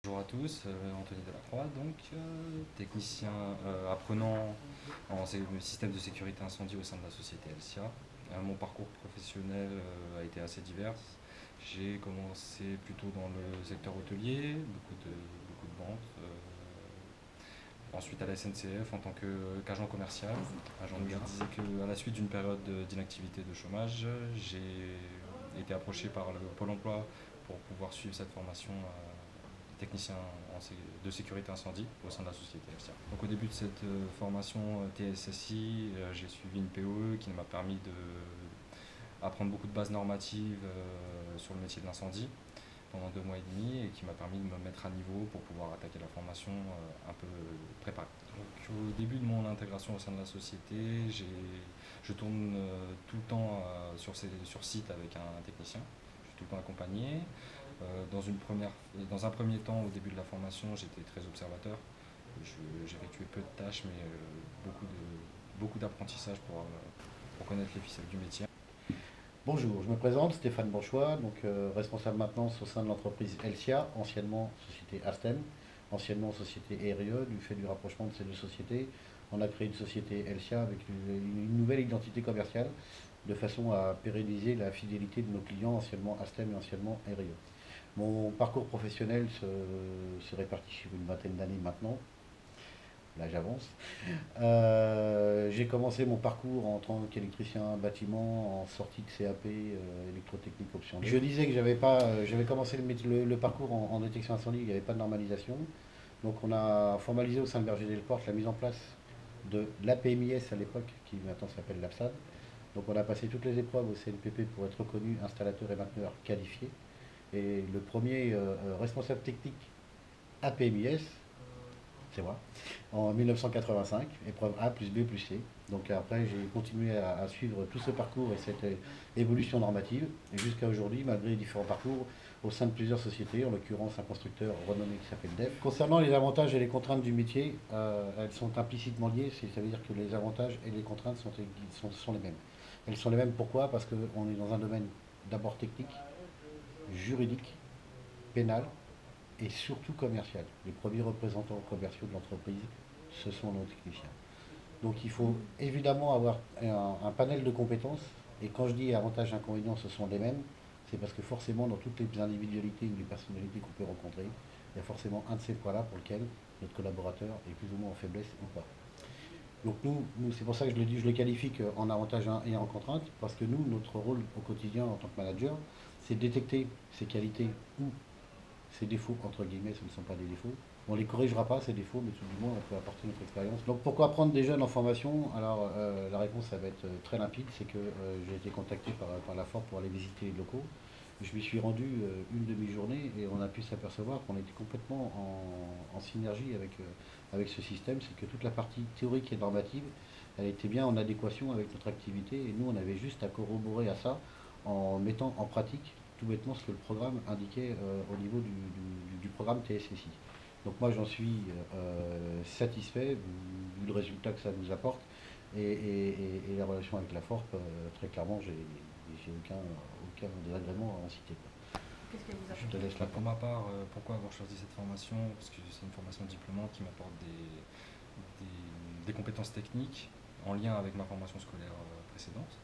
Bonjour à tous, Anthony Delacroix, donc technicien apprenant en système de sécurité incendie au sein de la société Elsia. Mon parcours professionnel a été assez divers. J'ai commencé plutôt dans le secteur hôtelier, beaucoup de ventes. Ensuite à la SNCF en tant qu'agent commercial, agent de garde. Je disais qu'à la suite d'une période d'inactivité de chômage, j'ai été approché par le Pôle emploi pour pouvoir suivre cette formation technicien de sécurité incendie au sein de la société FCA. Donc au début de cette formation TSSI, j'ai suivi une POE qui m'a permis d'apprendre beaucoup de bases normatives sur le métier de l'incendie pendant 2 mois et demi et qui m'a permis de me mettre à niveau pour pouvoir attaquer la formation un peu préparée. Donc au début de mon intégration au sein de la société, je tourne tout le temps sur site avec un technicien. Je suis tout le temps accompagné. Dans un premier temps, au début de la formation, j'étais très observateur. J'effectuais peu de tâches, mais beaucoup d'apprentissage pour connaître les ficelles du métier. Bonjour, je me présente, Stéphane Bonchois, donc responsable maintenance au sein de l'entreprise Elsia, anciennement société Astem, anciennement société RE. Du fait du rapprochement de ces deux sociétés, on a créé une société Elsia avec une nouvelle identité commerciale de façon à pérenniser la fidélité de nos clients anciennement Astem et anciennement RE. Mon parcours professionnel se répartit sur une vingtaine d'années maintenant. Là, j'avance. J'ai commencé mon parcours en tant qu'électricien bâtiment en sortie de CAP électrotechnique option 2. Je disais que j'avais commencé le parcours en détection incendie, il n'y avait pas de normalisation. Donc on a formalisé au sein de Berger Delporte la mise en place de l'APMIS à l'époque, qui maintenant s'appelle l'APSAD. Donc on a passé toutes les épreuves au CNPP pour être reconnu installateur et mainteneur qualifié. Et le premier responsable technique APMIS, c'est moi, en 1985, épreuve A plus B plus C. Donc après, j'ai continué à suivre tout ce parcours et cette évolution normative, et jusqu'à aujourd'hui, malgré les différents parcours, au sein de plusieurs sociétés, en l'occurrence un constructeur renommé qui s'appelle DEF. Concernant les avantages et les contraintes du métier, elles sont implicitement liées, ça veut dire que les avantages et les contraintes sont les mêmes. Elles sont les mêmes pourquoi? Parce qu'on est dans un domaine d'abord technique, juridique, pénal, et surtout commercial. Les premiers représentants commerciaux de l'entreprise, ce sont nos techniciens. Donc il faut évidemment avoir un panel de compétences, et quand je dis avantages et inconvénients, ce sont les mêmes, c'est parce que forcément dans toutes les individualités ou les personnalités qu'on peut rencontrer, il y a forcément un de ces points-là pour lequel notre collaborateur est plus ou moins en faiblesse ou pas. Donc nous c'est pour ça que je le dis, je le qualifie en avantage et en contrainte, parce que nous, notre rôle au quotidien en tant que manager, c'est de détecter ses qualités ou ces défauts, entre guillemets, ce ne sont pas des défauts. On ne les corrigera pas, ces défauts, mais tout du moins, on peut apporter notre expérience. Donc pourquoi prendre des jeunes en formation? Alors la réponse, ça va être très limpide, c'est que j'ai été contacté par la FORP pour aller visiter les locaux. Je m'y suis rendu une demi-journée et on a pu s'apercevoir qu'on était complètement en synergie avec ce système. C'est que toute la partie théorique et normative, elle était bien en adéquation avec notre activité et nous, on avait juste à corroborer à ça en mettant en pratique tout bêtement ce que le programme indiquait au niveau du programme TSSI. Donc moi j'en suis satisfait vu le résultat que ça nous apporte et la relation avec la FORP, très clairement j'ai aucun désagrément à en citer. Qu'est-ce que vous Je te laisse là. Pour ma part, pourquoi avoir choisi cette formation? Parce que c'est une formation diplômante qui m'apporte des compétences techniques en lien avec ma formation scolaire précédente,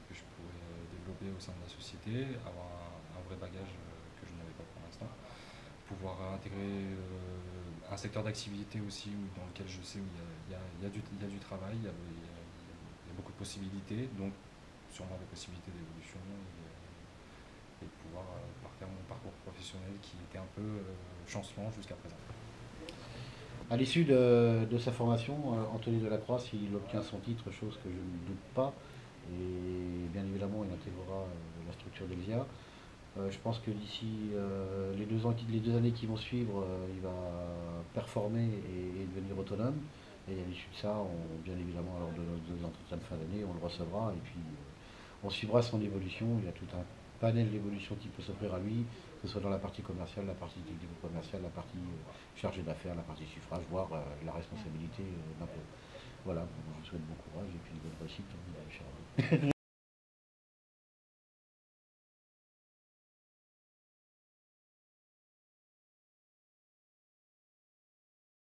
que je pourrais développer au sein de la société, avoir un vrai bagage que je n'avais pas pour l'instant, pouvoir intégrer un secteur d'activité aussi dans lequel je sais où il y a du travail, il y a beaucoup de possibilités, donc sûrement des possibilités d'évolution et de pouvoir parfaire mon parcours professionnel qui était un peu chancelant jusqu'à présent. À l'issue de sa formation, Anthony Delacroix, s'il obtient son titre, chose que je ne doute pas, et bien évidemment il intégrera la structure d'Elsia. Je pense que d'ici les 2 années qui vont suivre, il va performer et devenir autonome. Et à l'issue de ça, bien évidemment, lors de nos entretiens de fin d'année, on le recevra et puis on suivra son évolution. Il y a tout un panel d'évolution qui peut s'offrir à lui, que ce soit dans la partie commerciale, la partie technico-commerciale, la partie chargée d'affaires, la partie suffrage, voire la responsabilité d'impôt. Voilà, je vous souhaite bon courage et puis bonne réussite.